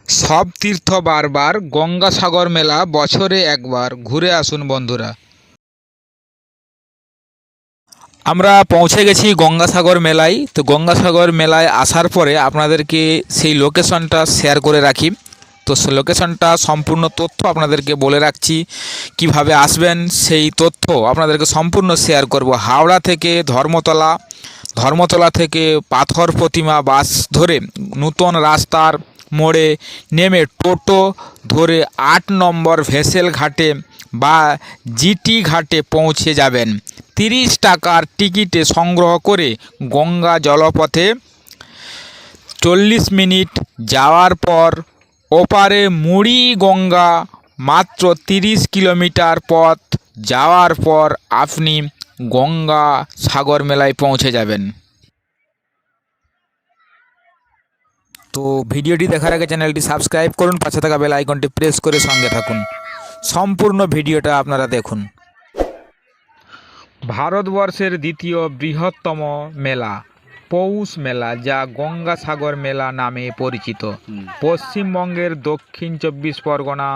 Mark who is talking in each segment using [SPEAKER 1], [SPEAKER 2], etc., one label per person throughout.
[SPEAKER 1] সব তীর্থ বারবার, গঙ্গাসাগর মেলা বছরে একবার, ঘুরে আসুন বন্ধুরা। আমরা পৌঁছে গেছি গঙ্গাসাগর মেলায়। তো গঙ্গাসাগর মেলায় আসার পরে আপনাদেরকে সেই লোকেশনটা শেয়ার করে রাখি। তো সে লোকেশনটা সম্পূর্ণ তথ্য আপনাদেরকে বলে রাখছি, কিভাবে আসবেন সেই তথ্য আপনাদেরকে সম্পূর্ণ শেয়ার করব। হাওড়া থেকে ধর্মতলা, ধর্মতলা থেকে পাথর প্রতিমা বাস ধরে নূতন রাস্তার মোড়ে নেমে টোটো ধরে 8 নম্বর ভেসেল ঘাটে বা জিটি ঘাটে পৌঁছে যাবেন। 30 টাকার টিকিটে সংগ্রহ করে গঙ্গা জলপথে 40 মিনিট যাওয়ার পর ওপারে মুড়িগঙ্গা মাত্র 30 কিলোমিটার পথ যাওয়ার পর আপনি গঙ্গা সাগর মেলায় পৌঁছে যাবেন। তো ভিডিওটি দেখার আগে চ্যানেলটি সাবস্ক্রাইব করুন, পাশে থাকা বেল আইকনটি প্রেস করে সঙ্গে থাকুন। সম্পূর্ণ ভিডিওটা আপনারা দেখুন। ভারতবর্ষের দ্বিতীয় বৃহত্তম মেলা পৌষ মেলা, যা গঙ্গাসাগর মেলা নামে পরিচিত, পশ্চিমবঙ্গের দক্ষিণ 24 পরগনা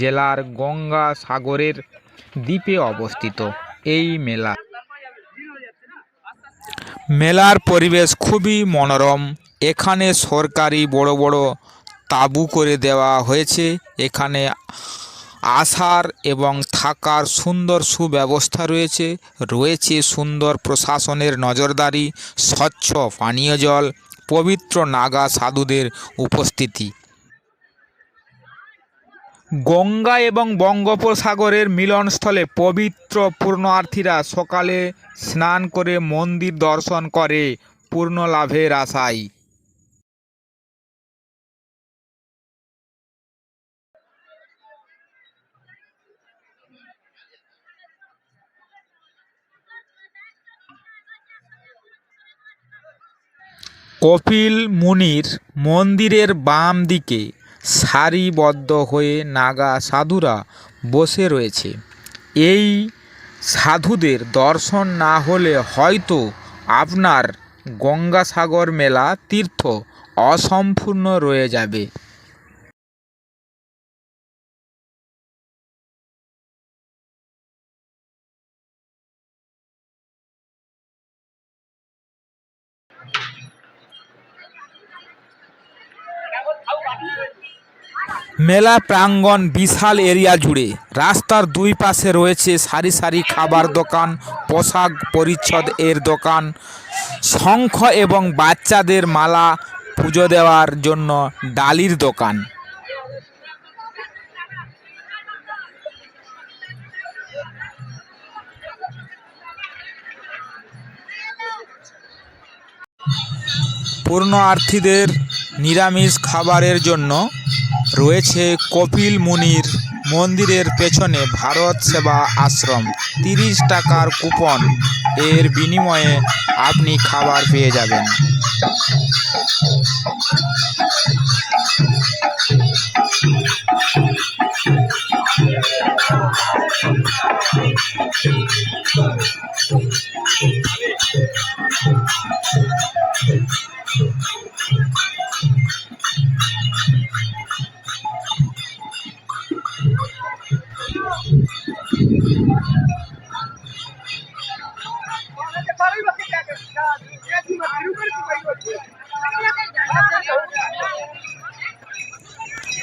[SPEAKER 1] জেলার গঙ্গাসাগরের দ্বীপে অবস্থিত। এই মেলার পরিবেশ খুবই মনোরম। এখানে সরকারি বড় বড় তাঁবু করে দেওয়া হয়েছে। এখানে আসার এবং থাকার সুন্দর সুব্যবস্থা রয়েছে। রয়েছে সুন্দর প্রশাসনের নজরদারি, স্বচ্ছ পানীয় জল, পবিত্র নাগা সাধুদের উপস্থিতি। গঙ্গা এবং বঙ্গোপসাগরের মিলনস্থলে পবিত্র পুণ্যার্থীরা সকালে স্নান করে মন্দির দর্শন করে পুণ্য লাভের আশায়। কপিল মুনির মন্দিরের বাম দিকে সারিবদ্ধ হয়ে নাগা সাধুরা বসে রয়েছে। এই সাধুদের দর্শন না হলে হয়তো আপনার গঙ্গাসাগর মেলা তীর্থ অসম্পূর্ণ রয়ে যাবে। মেলা প্রাঙ্গণ বিশাল এরিয়া জুড়ে। রাস্তার দুই পাশে রয়েছে সারি সারি খাবার দোকান, পোশাক পরিচ্ছদ এর দোকান, শঙ্খ এবং বাচ্চাদের মালা পুজো দেওয়ার জন্য ডালির দোকান। পুণ্যার্থীদের নিরামিষ খাবারের জন্য রয়েছে কপিল মুনির মন্দিরের পেছনে ভারত সেবা আশ্রম। 30 টাকার কুপন এর বিনিময়ে আপনি খাবার পেয়ে যাবেন।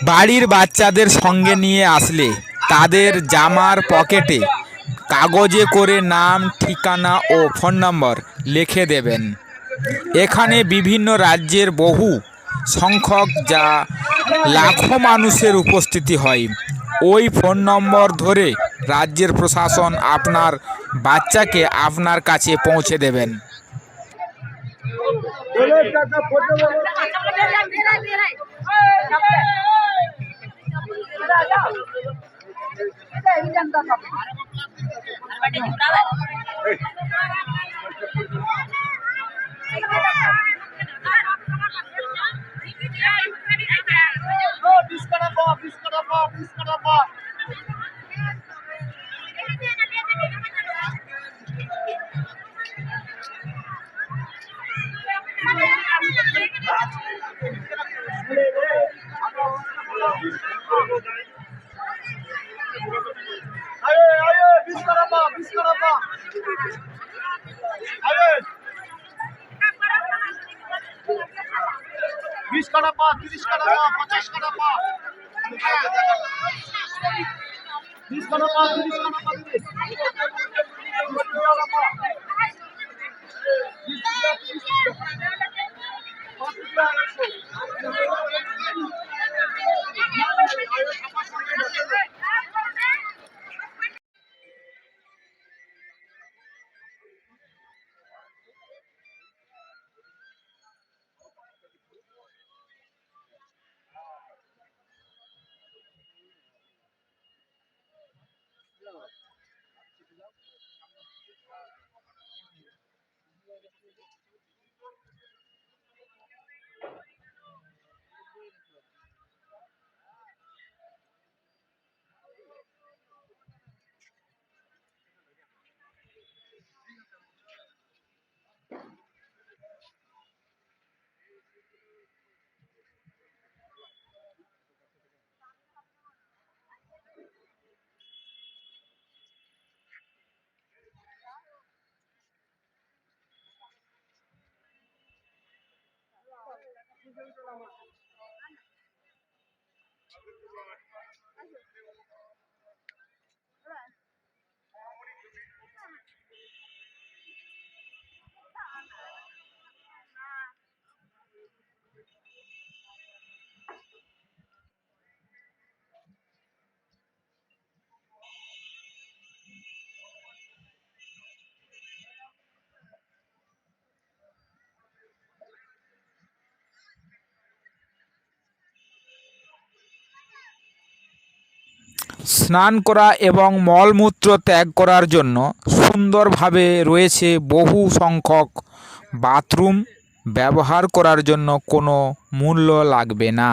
[SPEAKER 1] বাড়ির বাচ্চাদের সঙ্গে নিয়ে আসলে তাদের জামার পকেটে কাগজে করে নাম, ঠিকানা ও ফোন নম্বর লিখে দেবেন। এখানে বিভিন্ন রাজ্যের বহু সংখ্যক যা লাখো মানুষের উপস্থিতি হয়। ওই ফোন নম্বর ধরে রাজ্যের প্রশাসন আপনার বাচ্চাকে আপনার কাছে পৌঁছে দেবেন। স্নান করা এবং মলমূত্র ত্যাগ করার জন্য সুন্দরভাবে রয়েছে বহু সংখ্যক বাথরুম। ব্যবহার করার জন্য কোনো মূল্য লাগবে না।